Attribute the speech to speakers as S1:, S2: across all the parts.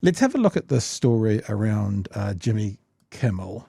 S1: Let's have a look at this story around Jimmy Kimmel.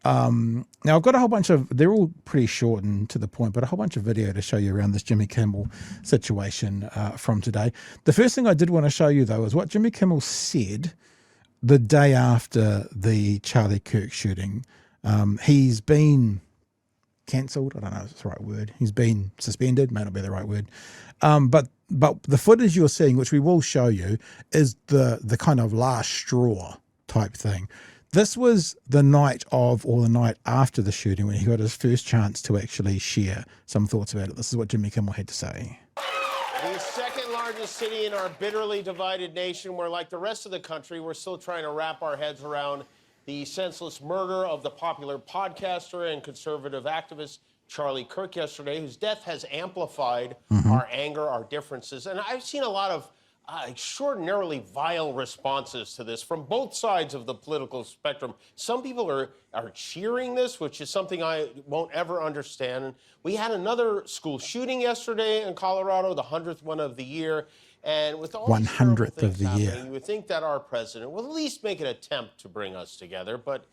S1: Now, I've got a whole bunch of, they're all pretty short and to the point, but a whole bunch of video to show you around this Jimmy Kimmel situation from today. The first thing I did want to show you, though, is what Jimmy Kimmel said the day after the Charlie Kirk shooting. He's been cancelled. I don't know if it's the right word. He's been suspended, may not be the right word. But the footage you're seeing, which we will show you, is the kind of last straw type thing. This was the night of, or the night after the shooting, when he got his first chance to actually share some thoughts about it. This is what Jimmy Kimmel had to say.
S2: The second largest city in our bitterly divided nation, where, like the rest of the country, we're still trying to wrap our heads around the senseless murder of the popular podcaster and conservative activist Charlie Kirk yesterday, whose death has amplified our anger, our differences. And I've seen a lot of extraordinarily vile responses to this from both sides of the political spectrum. Some people are cheering this, which is something I won't ever understand. We had another school shooting yesterday in Colorado, the 100th one of the year. And with all
S1: 100th of the year,
S2: you would think that our president will at least make an attempt to bring us together, but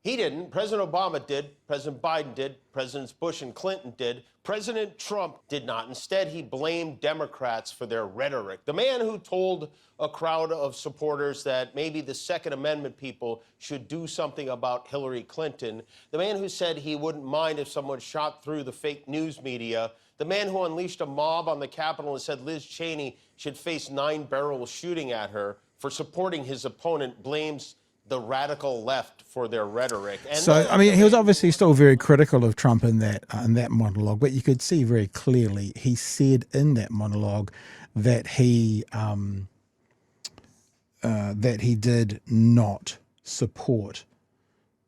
S2: he didn't. President Obama did. President Biden did. Presidents Bush and Clinton did. President Trump did not. Instead, he blamed Democrats for their rhetoric. The man who told a crowd of supporters that maybe the Second Amendment people should do something about Hillary Clinton. The man who said he wouldn't mind if someone shot through the fake news media. The man who unleashed a mob on the Capitol and said Liz Cheney should face 9 barrels shooting at her for supporting his opponent blames the radical left for their rhetoric. And
S1: so, I mean, he was obviously still very critical of Trump in that monologue, but you could see very clearly he said in that monologue that he did not support,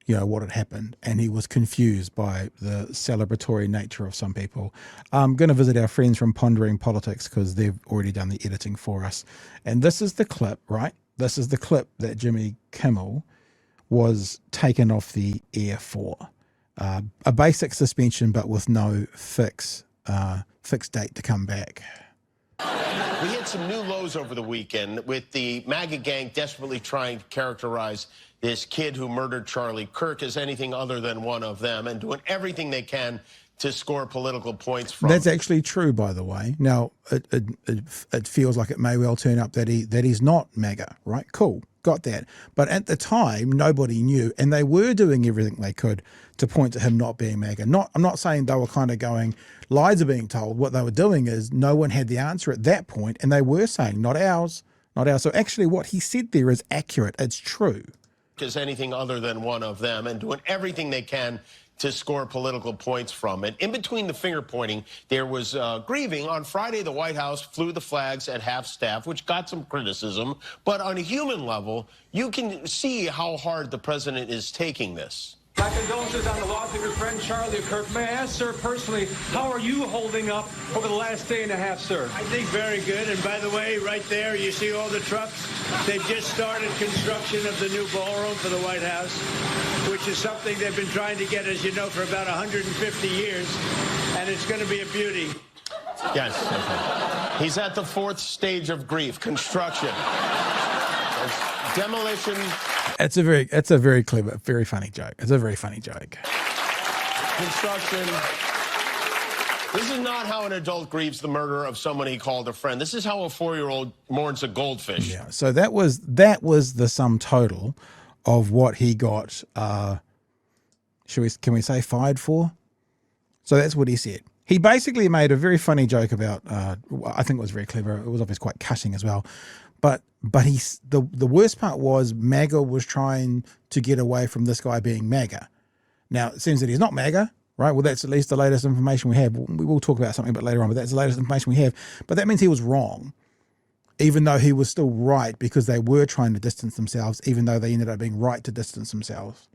S1: what had happened, and he was confused by the celebratory nature of some people. I'm going to visit our friends from Pondering Politics because they've already done the editing for us, and this is the clip, right? This is the clip that Jimmy Kimmel was taken off the air for. A basic suspension, but with no fixed date to come back.
S2: We hit some new lows over the weekend with the MAGA gang desperately trying to characterize this kid who murdered Charlie Kirk as anything other than one of them and doing everything they can to score political points from.
S1: That's actually true, by the way. Now, it feels like it may well turn up that he's not MAGA, right? Cool, got that. But at the time, nobody knew, and they were doing everything they could to point to him not being MAGA. I'm not saying they were kind of going, lies are being told. What they were doing is no one had the answer at that point, and they were saying, not ours, not ours. So actually what he said there is accurate. It's true.
S2: As anything other than one of them and doing everything they can to score political points from it. In between the finger pointing, there was grieving. On Friday, the White House flew the flags at half-staff, which got some criticism. But on a human level, you can see how hard the president is taking this.
S3: My condolences on the loss of your friend Charlie Kirk. May I ask, sir, personally, how are you holding up over the last day and a half, sir?
S4: I think very good. And by the way, right there, you see all the trucks? They've just started construction of the new ballroom for the White House, which is something they've been trying to get, as you know, for about 150 years. And it's going to be a beauty.
S2: Yes. Okay. He's at the 4th stage of grief, construction. Demolition.
S1: It's a very clever, very funny joke. It's a very funny joke.
S2: Construction. This is not how an adult grieves the murder of someone he called a friend. This is how a 4-year-old mourns a goldfish.
S1: Yeah. So that was the sum total of what he got. Can we say fired for? So that's what he said. He basically made a very funny joke about. I think it was very clever. It was obviously quite cutting as well. But the worst part was MAGA was trying to get away from this guy being MAGA. Now, it seems that he's not MAGA, right? Well, that's at least the latest information we have. We will talk about something a bit later on, but that's the latest information we have. But that means he was wrong, even though he was still right because they were trying to distance themselves, even though they ended up being right to distance themselves.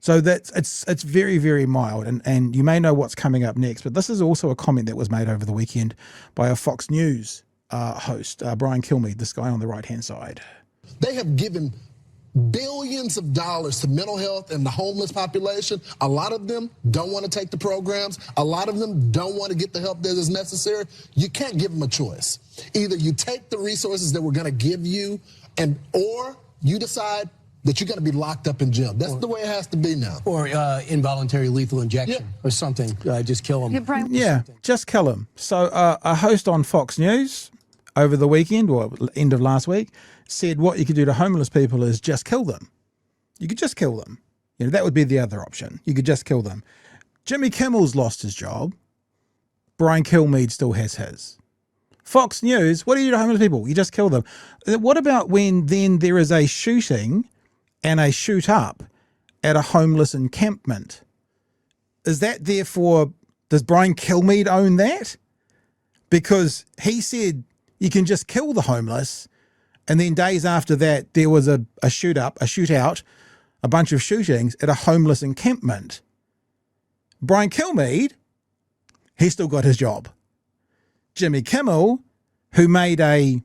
S1: So it's very, very mild. And you may know what's coming up next, but this is also a comment that was made over the weekend by a Fox News host, Brian Kilmeade, this guy on the right-hand side.
S5: They have given billions of dollars to mental health and the homeless population. A lot of them don't want to take the programs. A lot of them don't want to get the help that is necessary. You can't give them a choice. Either you take the resources that we're going to give you or you decide that you're going to be locked up in jail. That's the way it has to be now.
S6: Or involuntary lethal injection or something. Just kill him.
S1: Yeah, just kill him. So a host on Fox News over the weekend, or end of last week, said what you could do to homeless people is just kill them. You could just kill them. You know, that would be the other option. You could just kill them. Jimmy Kimmel's lost his job. Brian Kilmeade still has his. Fox News, what do you do to homeless people? You just kill them. What about when then there is a shooting and a shoot up at a homeless encampment? Is that therefore, does Brian Kilmeade own that? Because he said you can just kill the homeless, and then days after that there was a shootout, a bunch of shootings at a homeless encampment. Brian Kilmeade, he still got his job. Jimmy Kimmel, who made a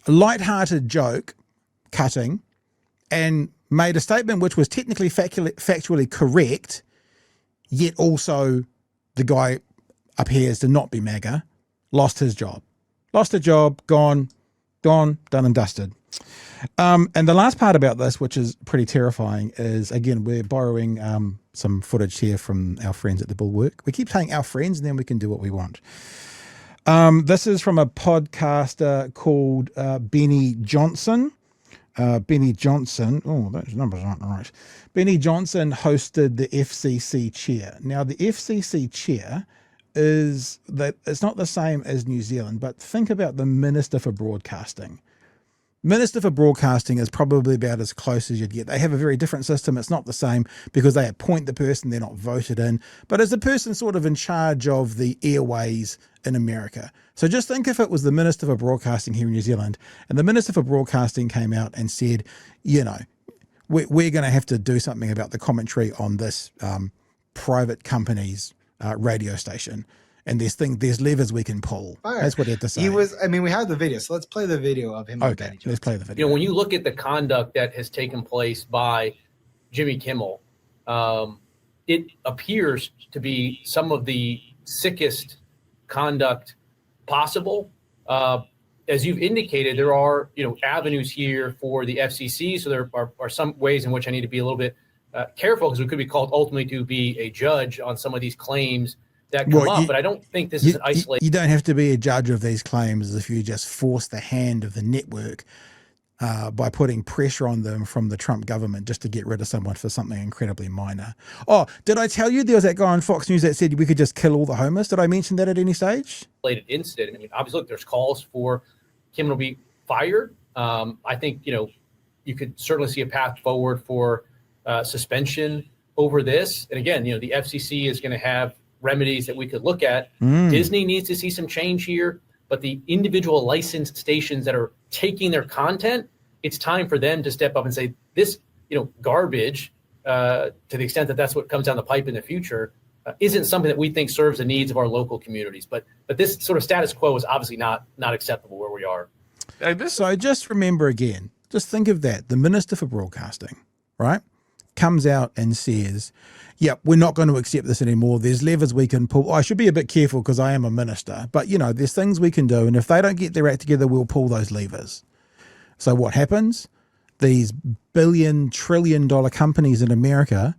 S1: light-hearted joke cutting and made a statement which was technically factually correct, yet also the guy appears to not be MAGA, lost his job. Lost a job, gone, done and dusted. And the last part about this, which is pretty terrifying, is, again, we're borrowing some footage here from our friends at the Bulwark. We keep saying our friends, and then we can do what we want. This is from a podcaster called Benny Johnson. Benny Johnson, oh, those numbers aren't right. Benny Johnson hosted the FCC chair. Now, the FCC chair is that it's not the same as New Zealand, but think about the Minister for Broadcasting. Minister for Broadcasting is probably about as close as you'd get. They have a very different system. It's not the same because they appoint the person, they're not voted in, but as the person sort of in charge of the airways in America. So just think if it was the Minister for Broadcasting here in New Zealand, and the Minister for Broadcasting came out and said, you know, we're going to have to do something about the commentary on this private company's radio station. And there's levers we can pull.
S7: Fire.
S1: That's what he had to say.
S7: We have the video, so let's play the video of him.
S1: Okay, let's play the video.
S8: You know, when you look at the conduct that has taken place by Jimmy Kimmel, it appears to be some of the sickest conduct possible. As you've indicated, there are, avenues here for the FCC. So there are some ways in which I need to be a little bit careful, because we could be called ultimately to be a judge on some of these claims that come up, but I don't think this is an isolated.
S1: You don't have to be a judge of these claims if you just force the hand of the network by putting pressure on them from the Trump government just to get rid of someone for something incredibly minor. Oh, did I tell you there was that guy on Fox News that said we could just kill all the homeless? Did I mention that at any stage?
S8: Incident. I mean, obviously, look, there's calls for Kimmel to be fired. I think, you could certainly see a path forward for suspension over this. And again, the FCC is going to have remedies that we could look at. Disney needs to see some change here, but the individual licensed stations that are taking their content, it's time for them to step up and say this, garbage, to the extent that that's what comes down the pipe in the future, isn't something that we think serves the needs of our local communities. But this sort of status quo is obviously not acceptable where we are.
S1: So just remember again, just think of that. The Minister for Broadcasting, right, comes out and says, yeah, we're not going to accept this anymore. There's levers we can pull. I should be a bit careful because I am a minister, but there's things we can do. And if they don't get their act together, we'll pull those levers. So what happens? These billion, trillion dollar companies in America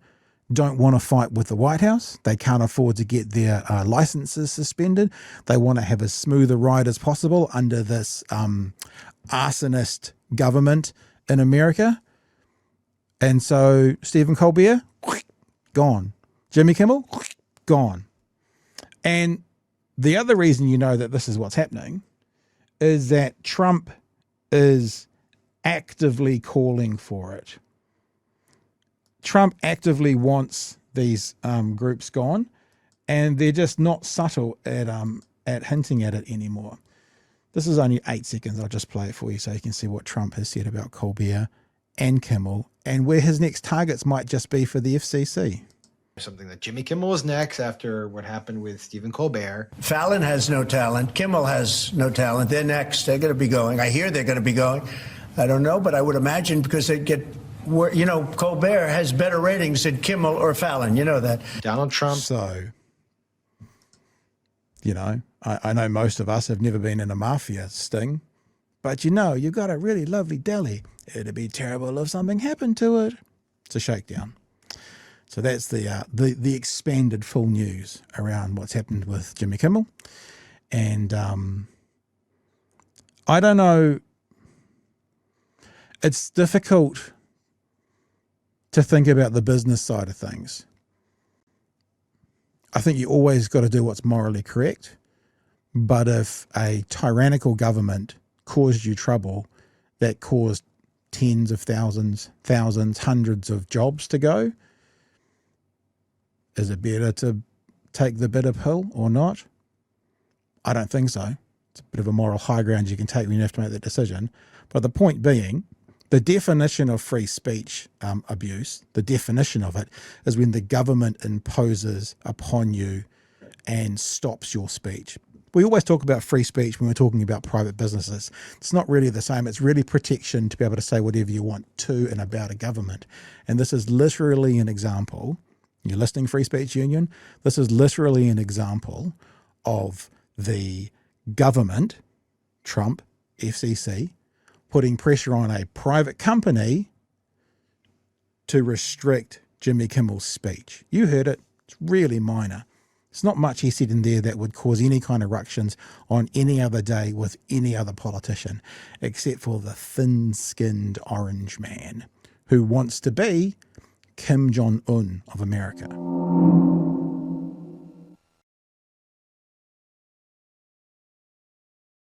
S1: don't want to fight with the White House. They can't afford to get their licenses suspended. They want to have as smooth a ride as possible under this arsonist government in America. And so Stephen Colbert, gone. Jimmy Kimmel, gone. And the other reason you know that this is what's happening is that Trump is actively calling for it. Trump actively wants these groups gone, and they're just not subtle at hinting at it anymore. This is only 8 seconds. I'll just play it for you so you can see what Trump has said about Colbert and Kimmel, and where his next targets might just be for the FCC.
S7: Something that Jimmy Kimmel is next after what happened with Stephen Colbert.
S6: Fallon has no talent. Kimmel has no talent. They're next. They're going to be going. I hear they're going to be going. I don't know, but I would imagine because they get, Colbert has better ratings than Kimmel or Fallon. You know that.
S7: Donald Trump.
S1: So, I know most of us have never been in a mafia sting, But you know, you've got a really lovely deli. It'd be terrible if something happened to it. It's a shakedown. So that's the expanded full news around what's happened with Jimmy Kimmel. And I don't know. It's difficult to think about the business side of things. I think you always got to do what's morally correct. But if a tyrannical government caused you trouble that caused tens of thousands, hundreds of jobs to go, is it better to take the bitter pill or not? I don't think so. It's a bit of a moral high ground you can take when you have to make that decision. But the point being, the definition of free speech abuse, the definition of it, is when the government imposes upon you and stops your speech. We always talk about free speech when we're talking about private businesses. It's not really the same. It's really protection to be able to say whatever you want to and about a government. And this is literally an example. You're listening, Free Speech Union? This is literally an example of the government, Trump, FCC, putting pressure on a private company to restrict Jimmy Kimmel's speech. You heard it. It's really minor. It's not much he said in there that would cause any kind of ructions on any other day with any other politician, except for the thin-skinned orange man who wants to be Kim Jong-un of America.